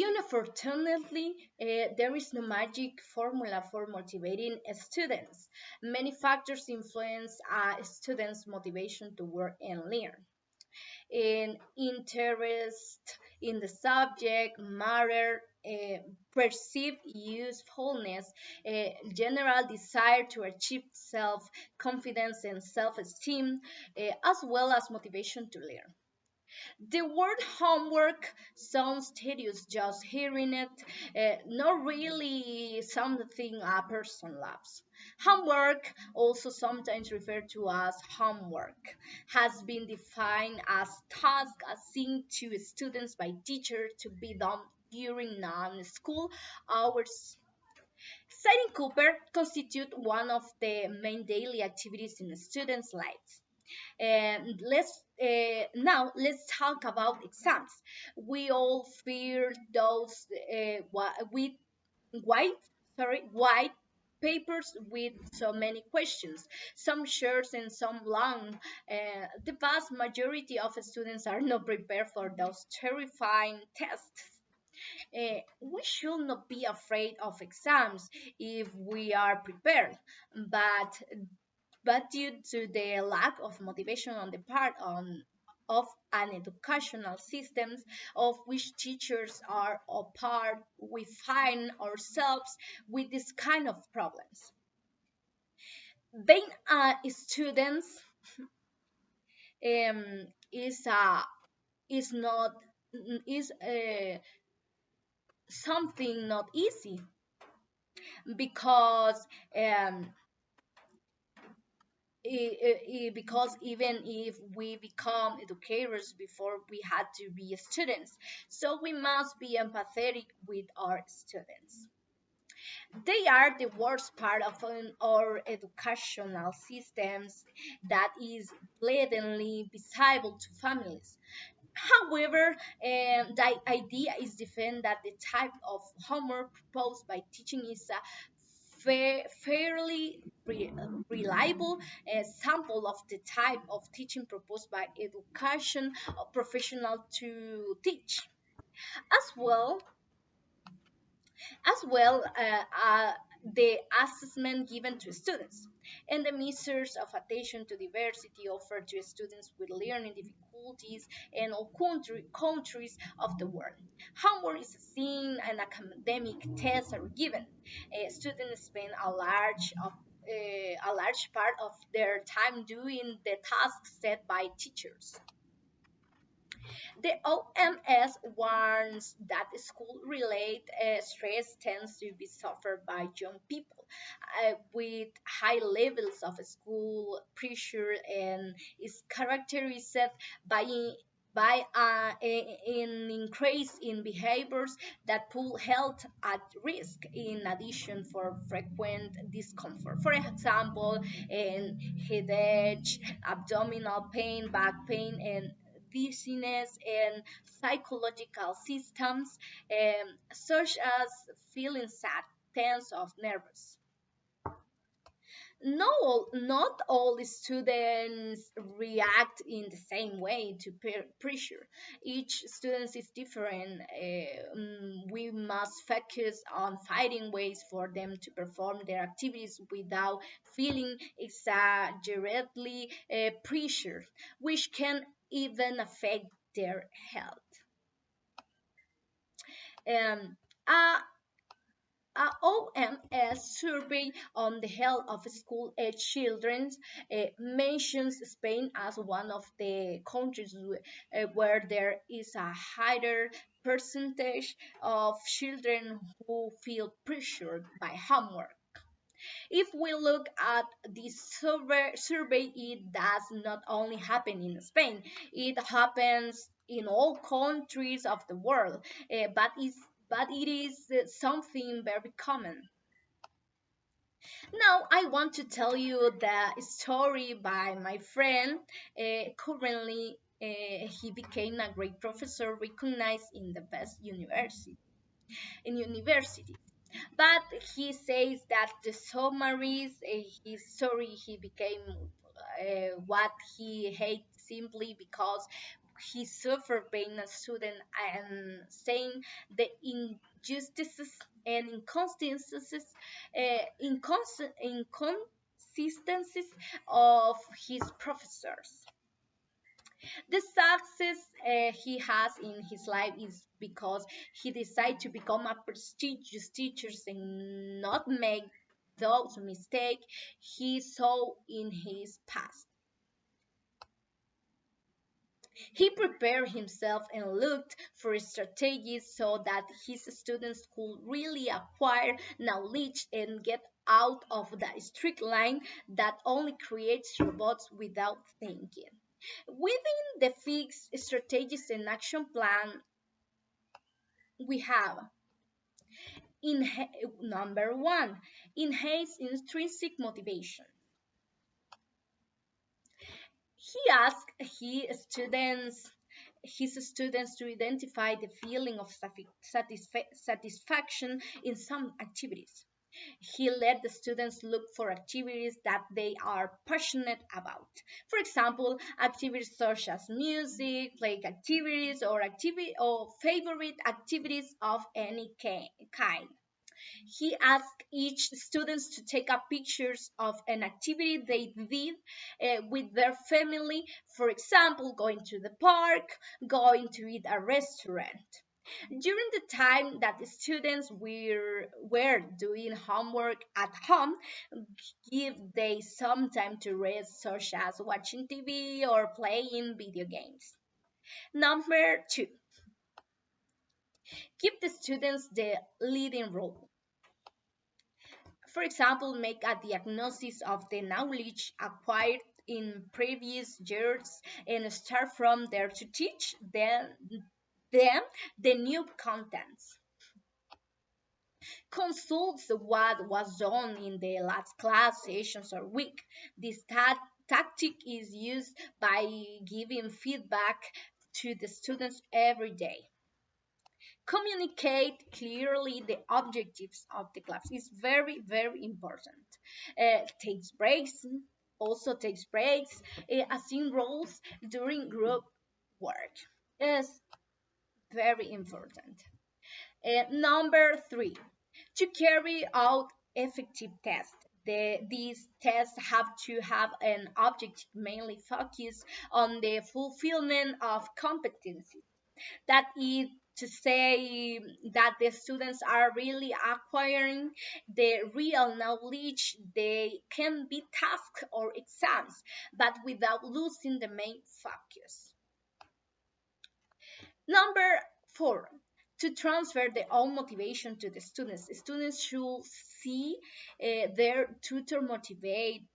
Unfortunately, there is no magic formula for motivating students. Many factors influence students' motivation to work and learn. In interest in the subject matter, perceived usefulness, general desire to achieve self-confidence and self-esteem, as well as motivation to learn. The word homework sounds tedious just hearing it, not really something a person loves. Homework, also sometimes referred to as homework, has been defined as tasks assigned to students by teachers to be done during non-school hours. Studying Cooper constitute one of the main daily activities in students' lives. And let's talk about exams. We all fear those with white white papers with so many questions, some short and some long. The vast majority of students are not prepared for those terrifying tests. We should not be afraid of exams if we are prepared, but due to the lack of motivation on the part of an educational system of which teachers are a part, we find ourselves with this kind of problems. Being a student is is not is something not easy because um, because even if we become educators before we had to be students, so we must be empathetic with our students. They are the worst part of our educational systems that is blatantly visible to families. However, the idea is defend that the type of homework proposed by teaching is a fairly reliable sample of the type of teaching proposed by education professional to teach. As well, as well, the assessment given to students and the measures of attention to diversity offered to students with learning difficulties in all countries of the world. Homework is seen and academic tests are given. Students spend a large part of their time doing the tasks set by teachers. The OMS warns that school-related stress tends to be suffered by young people with high levels of school pressure and is characterized by an increase in behaviors that put health at risk in addition for frequent discomfort. For example, headache, abdominal pain, back pain, and dizziness and psychological symptoms such as feeling sad, tense, or nervous. No, not all students react in the same way to pressure. Each student is different. We must focus on finding ways for them to perform their activities without feeling exaggeratedly pressured, which can even affect their health. Um, a OMS survey on the health of school-age children mentions Spain as one of the countries where there is a higher percentage of children who feel pressured by homework. If we look at this survey, it does not only happen in Spain, it happens in all countries of the world, but it is something very common. Now, I want to tell you the story by my friend. Currently, he became a great professor recognized in the best university. But he says that the summaries his story he became what he hates simply because he suffered being a student and saying the injustices and inconsistencies of his professors. The success he has in his life is because he decided to become a prestigious teacher and not make those mistakes he saw in his past. He prepared himself and looked for strategies so that his students could really acquire knowledge and get out of the strict line that only creates robots without thinking. Within the fixed strategies and action plan, we have in number one, enhance intrinsic motivation. He asked his students to identify the feeling of satisfaction in some activities. He let the students look for activities that they are passionate about. For example, activities such as music, play activities, or favorite activities of any kind. He asked each students to take up pictures of an activity they did with their family, for example, going to the park, going to eat at a restaurant. During the time that the students were doing homework at home, give they some time to rest, such as watching TV or playing video games. Number two, give the students the leading role. For example, make a diagnosis of the knowledge acquired in previous years and start from there to teach them the new contents. Consult what was done in the last class sessions or week. This tactic is used by giving feedback to the students every day. Communicate clearly the objectives of the class is very, very important. Takes breaks, also takes breaks, assign roles during group work is very important. Number three, to carry out effective tests. These tests have to have an objective mainly focused on the fulfillment of competencies. That is to say that the students are really acquiring the real knowledge. They can be tasks or exams, but without losing the main focus. Number four, to transfer their own motivation to the students. Students should see their tutor motivate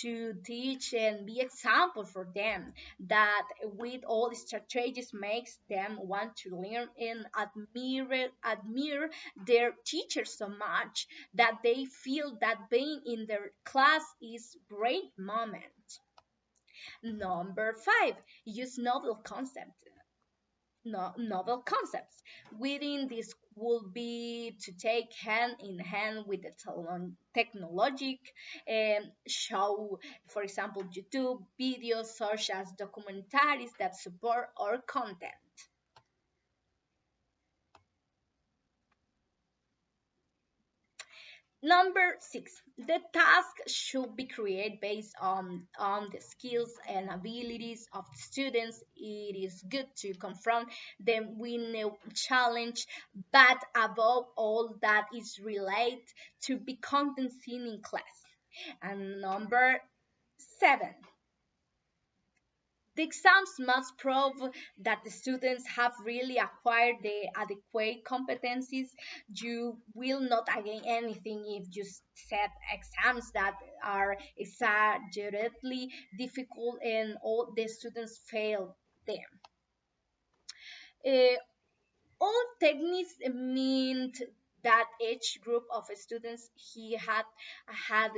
to teach and be example for them, that with all strategies makes them want to learn and admire their teachers so much that they feel that being in their class is great moment. Number five, use novel concepts. Within this will be to take hand in hand with the technology and show, for example, YouTube videos such as documentaries that support our content. Number six, the task should be created based on the skills and abilities of the students. It is good to confront them with new challenge, but above all that is related to be content seen in class. And number seven, the exams must prove that the students have really acquired the adequate competencies. You will not gain anything if you set exams that are exaggeratedly difficult and all the students fail them. Uh, all techniques mean that each group of students he had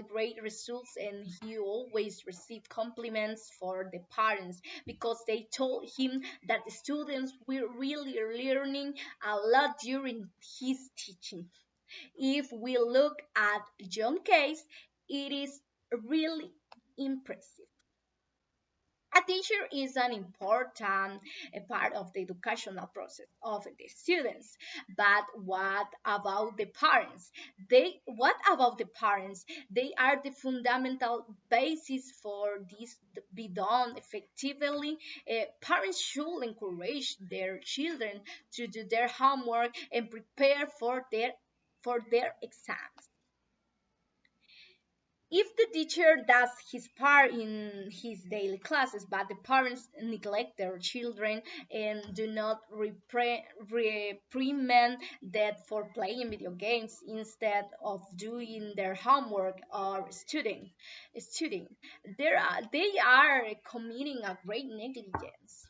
great results, and he always received compliments for the parents because they told him that the students were really learning a lot during his teaching. If we look at John's case, it is really impressive. A teacher is an important part of the educational process of the students. But what about the parents? What about the parents? They are the fundamental basis for this to be done effectively. Parents should encourage their children to do their homework and prepare for their exams. If the teacher does his part in his daily classes, but the parents neglect their children and do not reprimand that for playing video games instead of doing their homework or studying, they are committing a great negligence.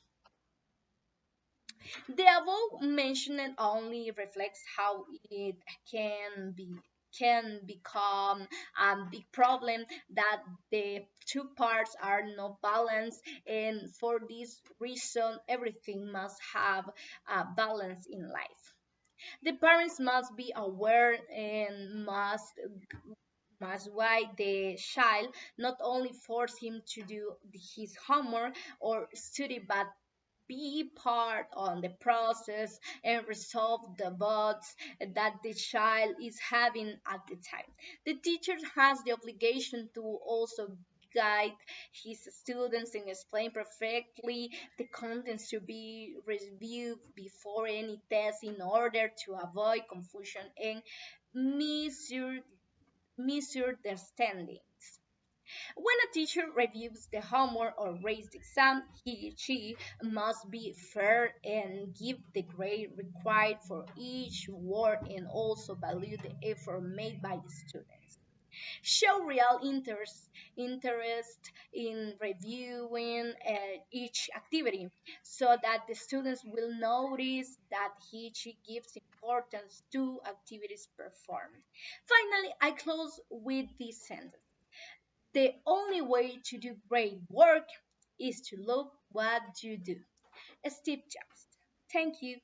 The above mentioned only reflects how it can be can become a big problem that the two parts are not balanced, and for this reason everything must have a balance in life. The parents must be aware and must guide the child, not only force him to do his homework or study, but be part on the process and resolve the bugs that the child is having at the time. The teacher has the obligation to also guide his students and explain perfectly the contents to be reviewed before any test in order to avoid confusion and misunderstandings. When a teacher reviews the homework or raised exam, she must be fair and give the grade required for each work and also value the effort made by the students. Show real interest in reviewing each activity so that the students will notice that she gives importance to activities performed. Finally, I close with this sentence: the only way to do great work is to love what you do. Steve Jobs. Thank you.